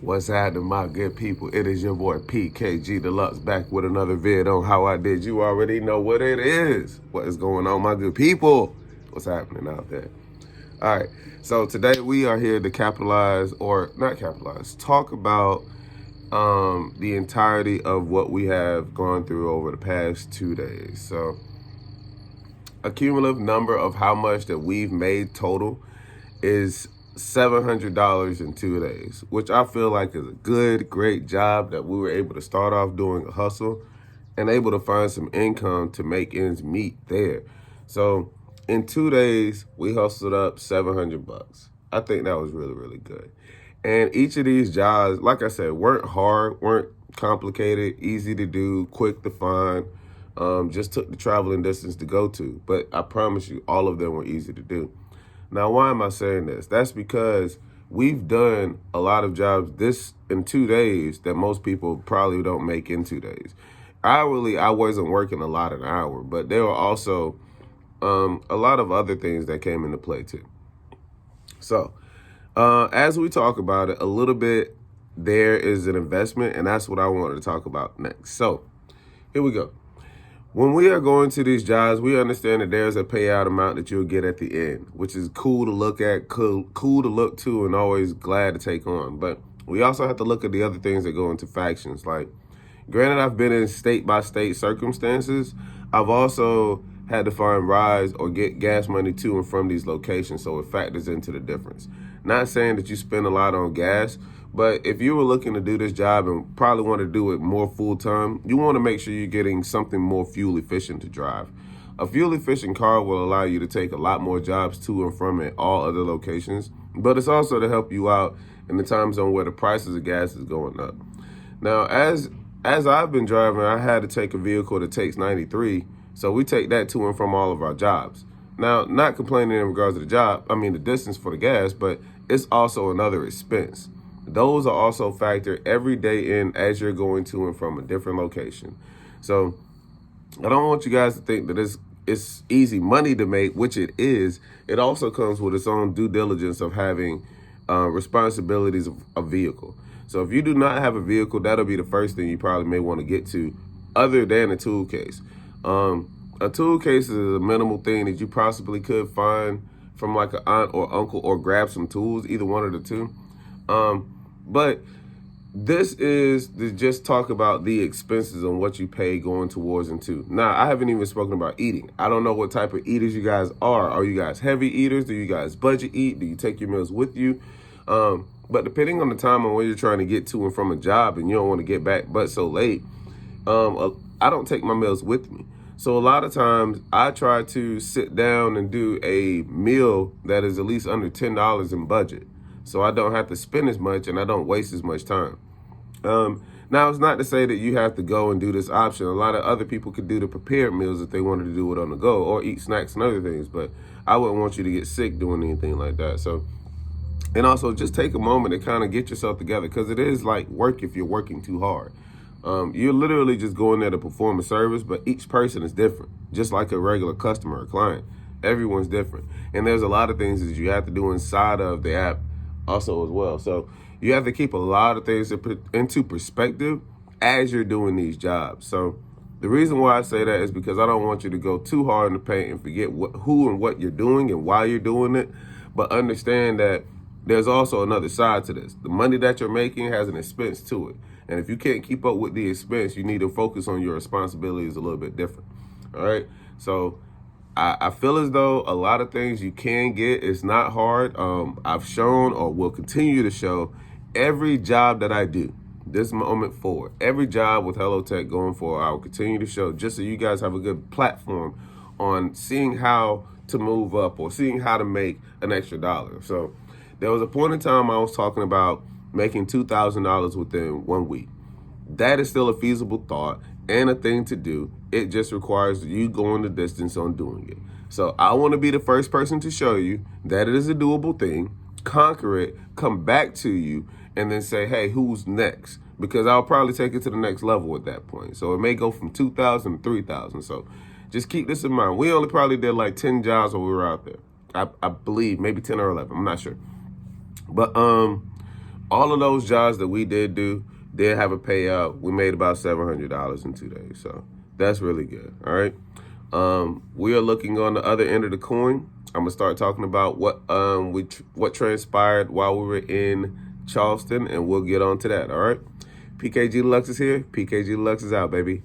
What's happening, my good people? It is your boy PKG Deluxe back with another vid on how I did. You already know what it is. What is going on, my good people? What's happening out there? All right. So today we are here to capitalize, or not capitalize, talk about the entirety of what we have gone through over the past 2 days. So a cumulative number of how much that we've made total is $700 in 2 days, which I feel like is a great job that we were able to start off doing a hustle and able to find some income to make ends meet there. So in 2 days, we hustled up $700. I think that was really good. And each of these jobs, like I said, weren't hard, weren't complicated, easy to do, quick to find. Just took the traveling distance to go to. But I promise you, all of them were easy to do. Now, why am I saying this? That's because we've done a lot of jobs this in 2 days that most people probably don't make in 2 days. I wasn't working a lot an hour, but there were also a lot of other things that came into play too. So as we talk about it a little bit, there is an investment, and that's what I wanted to talk about next. So here we go. When we are going to these jobs, we understand that there's a payout amount that you'll get at the end, which is cool to look at, cool to look to, and always glad to take on. But we also have to look at the other things that go into factions. Like, granted, I've been in state-by-state circumstances. I've also had to find rides or get gas money to and from these locations, so it factors into the difference. Not saying that you spend a lot on gas, but if you were looking to do this job and probably want to do it more full-time, you want to make sure you're getting something more fuel-efficient to drive. A fuel-efficient car will allow you to take a lot more jobs to and from at all other locations, but it's also to help you out in the time zone where the prices of gas is going up. Now, as I've been driving, I had to take a vehicle that takes 93, so we take that to and from all of our jobs. Now, not complaining in regards to the distance for the gas, but it's also another expense. Those are also factored every day in as you're going to and from a different location. So I don't want you guys to think that it's easy money to make, which it is. It also comes with its own due diligence of having responsibilities of a vehicle. So if you do not have a vehicle, that'll be the first thing you probably may want to get to, other than a tool case. A tool case is a minimal thing that you possibly could find from like an aunt or uncle, or grab some tools, either one of the two. But this is to just talk about the expenses and what you pay going towards and to. Now, I haven't even spoken about eating. I don't know what type of eaters you guys are. Are you guys heavy eaters? Do you guys budget eat? Do you take your meals with you? But depending on the time on when you're trying to get to and from a job and you don't want to get back but so late, I don't take my meals with me. So a lot of times I try to sit down and do a meal that is at least under $10 in budget, so I don't have to spend as much and I don't waste as much time. Now, it's not to say that you have to go and do this option. A lot of other people could do the prepared meals if they wanted to do it on the go, or eat snacks and other things, but I wouldn't want you to get sick doing anything like that. So, and also just take a moment to kind of get yourself together, because it is like work if you're working too hard. You're literally just going there to perform a service, but each person is different, just like a regular customer or client. Everyone's different. And there's a lot of things that you have to do inside of the app also as well. So you have to keep a lot of things into perspective as you're doing these jobs. So the reason why I say that is because I don't want you to go too hard in the paint and forget who and what you're doing and why you're doing it, but understand that there's also another side to this. The money that you're making has an expense to it. And if you can't keep up with the expense, you need to focus on your responsibilities a little bit different. All right. So I feel as though a lot of things you can get. It's not hard. I've shown, or will continue to show, every job that I do this moment forward, every job with HelloTech going forward, I will continue to show, just so you guys have a good platform on seeing how to move up or seeing how to make an extra dollar. So there was a point in time I was talking about making $2,000 within 1 week. That is still a feasible thought and a thing to do. It just requires you going the distance on doing it. So I want to be the first person to show you that it is a doable thing, conquer it, come back to you, and then say, hey, who's next? Because I'll probably take it to the next level at that point. So it may go from 2,000 to 3,000. So just keep this in mind. We only probably did like 10 jobs when we were out there. I believe maybe 10 or 11. I'm not sure. But All of those jobs that we did do did have a payout. We made about $700 in 2 days. So that's really good. All right. We are looking on the other end of the coin. I'm gonna start talking about what transpired while we were in Charleston, and we'll get on to that. All right. PKG Deluxe is here. PKG Deluxe is out, baby.